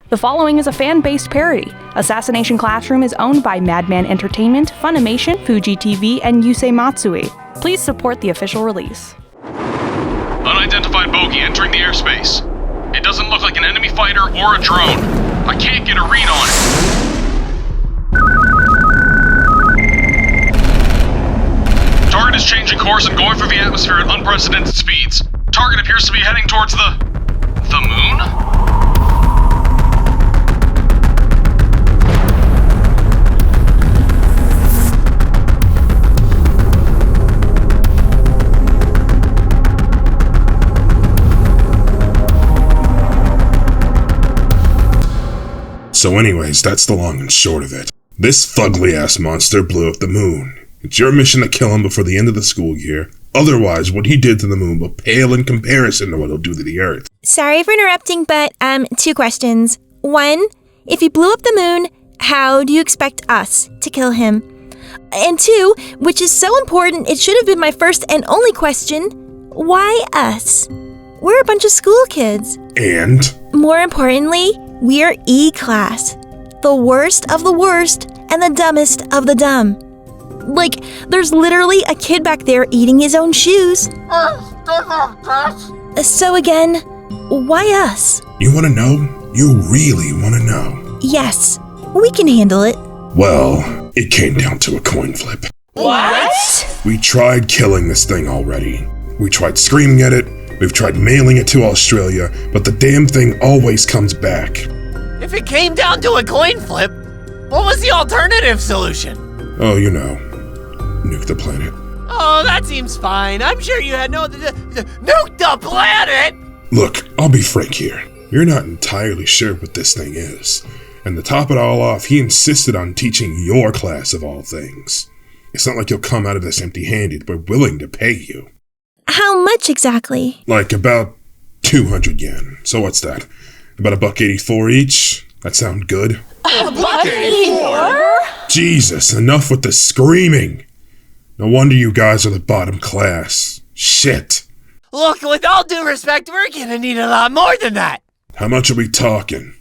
The following is a fan-based parody. Assassination Classroom is owned by Madman Entertainment, Funimation, Fuji TV, and Yusei Matsui. Please support the official release. Unidentified bogey entering the airspace. It doesn't look like an enemy fighter or a drone. I can't get a read on it. Target is changing course and going through the atmosphere at unprecedented speeds. Target appears to be heading towards the moon? So anyways, that's the long and short of it. This fugly-ass monster blew up the moon. It's your mission to kill him before the end of the school year. Otherwise, what he did to the moon will pale in comparison to what he'll do to the Earth. Sorry for interrupting, but, 2 questions. 1, if he blew up the moon, how do you expect us to kill him? And 2, which is so important, it should have been my first and only question, why us? We're a bunch of school kids. And? More importantly, we're E-class. The worst of the worst and the dumbest of the dumb. Like, there's literally a kid back there eating his own shoes. So again, why us? You want to know? You really want to know? Yes, we can handle it. Well, it came down to a coin flip. What? We tried killing this thing already. We tried screaming at it. We've tried mailing it to Australia, but the damn thing always comes back. If it came down to a coin flip, what was the alternative solution? Oh, you know, nuke the planet. Oh, that seems fine. I'm sure you had no... Nuke the planet! Look, I'll be frank here. You're not entirely sure what this thing is. And to top it all off, he insisted on teaching your class of all things. It's not like you'll come out of this empty-handed. We're willing to pay you. How much exactly? Like about 200 yen. So what's that? About $1.84 each? That sound good? $1.84? Jesus, enough with the screaming! No wonder you guys are the bottom class. Shit. Look, with all due respect, we're gonna need a lot more than that. How much are we talking?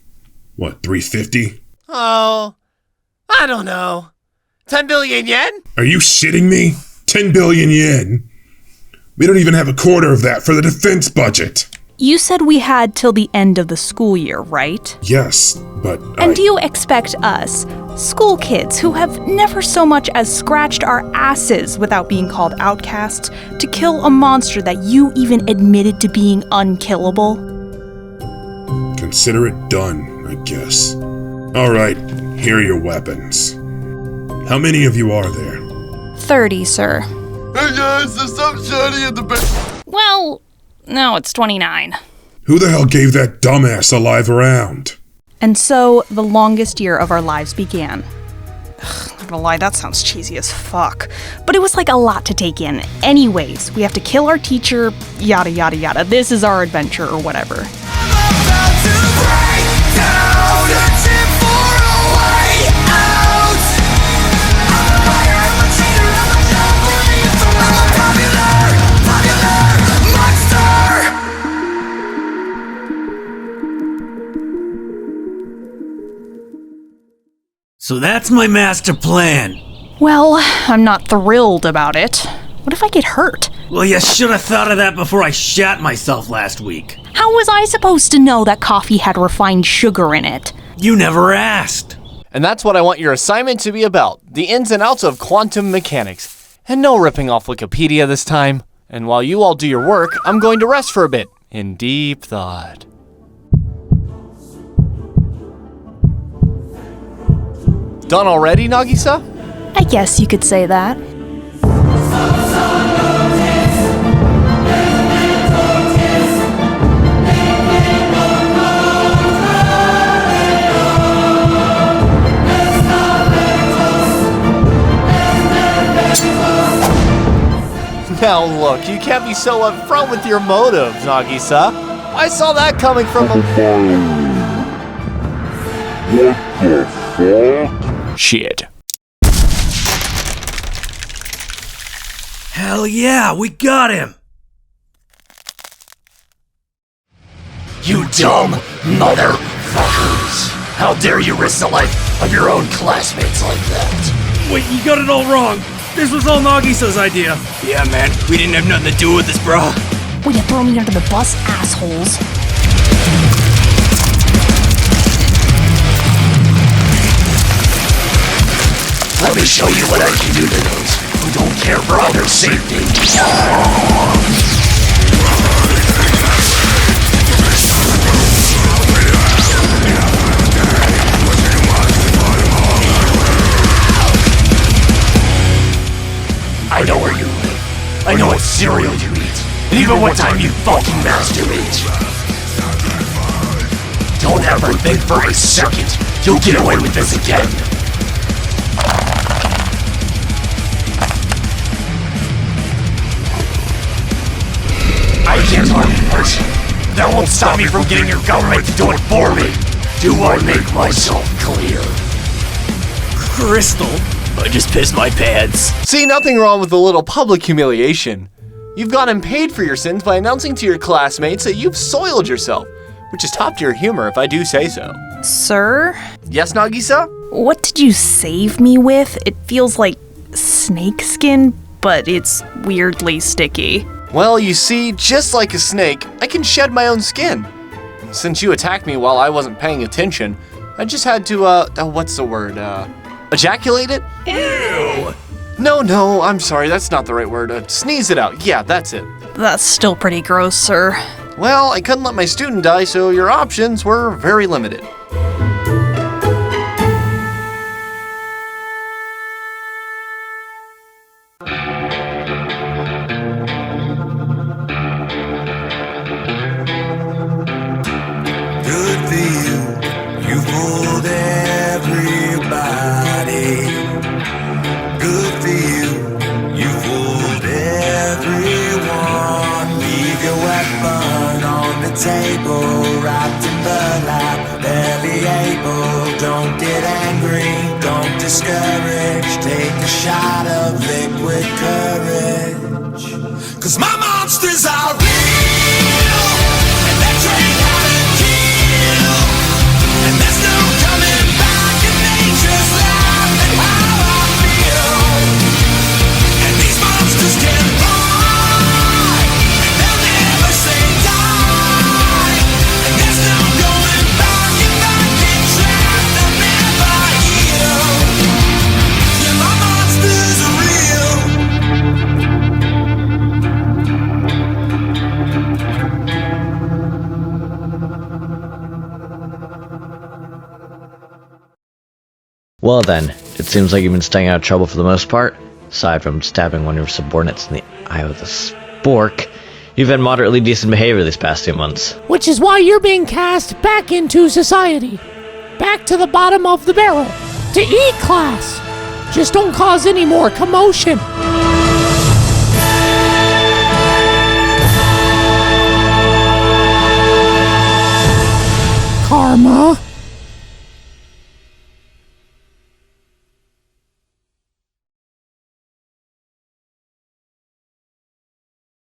What, 350? Oh, I don't know. 10 billion yen? Are you shitting me? 10 billion yen? We don't even have a quarter of that for the defense budget. You said we had till the end of the school year, right? Yes, but And do you expect us, school kids who have never so much as scratched our asses without being called outcasts, to kill a monster that you even admitted to being unkillable? Consider it done, I guess. Alright, here are your weapons. How many of you are there? 30, sir. Hey guys, there's some shiny in the back. Well, no, it's 29. Who the hell gave that dumbass a live round? And so, the longest year of our lives began. Not gonna lie, that sounds cheesy as fuck. But it was like a lot to take in. Anyways, we have to kill our teacher, yada yada yada. This is our adventure or whatever. I'm about to break down, searching for a way out. I'm a liar, I'm a cheater, I'm a juggling, so I'm a popular monster. So that's my master plan. Well, I'm not thrilled about it. What if I get hurt? Well, you should have thought of that before I shat myself last week. How was I supposed to know that coffee had refined sugar in it? You never asked. And that's what I want your assignment to be about, the ins and outs of quantum mechanics. And no ripping off Wikipedia this time. And while you all do your work, I'm going to rest for a bit, in deep thought. Done already, Nagisa? I guess you could say that. Now look, you can't be so upfront with your motives, Nagisa. I saw that coming from a... What the fuck? Shit. Hell yeah, we got him! You dumb motherfuckers! How dare you risk the life of your own classmates like that? Wait, you got it all wrong. This was all Nagisa's idea. Yeah, man, we didn't have nothing to do with this, bruh. Way to throw me under the bus, assholes. Let me show you what I can do to those who don't care for other safety. I know where you live. I know what cereal you eat. And even what time you fucking masturbate. Don't ever think for a second you'll get away with this again. I can't harm you personally. That won't stop me from getting your government to do it for me. Do I make myself clear? Crystal. I just pissed my pants. See, nothing wrong with a little public humiliation. You've gotten paid for your sins by announcing to your classmates that you've soiled yourself, which is top-tier humor if I do say so. Sir? Yes, Nagisa? What did you save me with? It feels like snake skin, but it's weirdly sticky. Well, you see, just like a snake, I can shed my own skin. Since you attacked me while I wasn't paying attention, I just had to, what's the word, ejaculate it? Ew! No, I'm sorry, that's not the right word. Sneeze it out. Yeah, that's it. That's still pretty gross, sir. Well, I couldn't let my student die, so your options were very limited. Good for you, you fooled everybody. Good for you, you fooled everyone. Leave your weapon on the table, wrapped in burlap, barely able. Don't get angry, don't discourage. Take a shot of liquid courage. 'Cause my monsters are real, and they're trained how to kill. And there's no coming back, and nature's laugh at how I feel. And these monsters can fly, and they'll never say die. And there's no going back, if I can trap, they'll never heal. Yeah, my monsters are real. Well then, it seems like you've been staying out of trouble for the most part. Aside from stabbing one of your subordinates in the eye with a spork, you've had moderately decent behavior these past 2 months. Which is why you're being cast back into society. Back to the bottom of the barrel. To E class. Just don't cause any more commotion. Karma.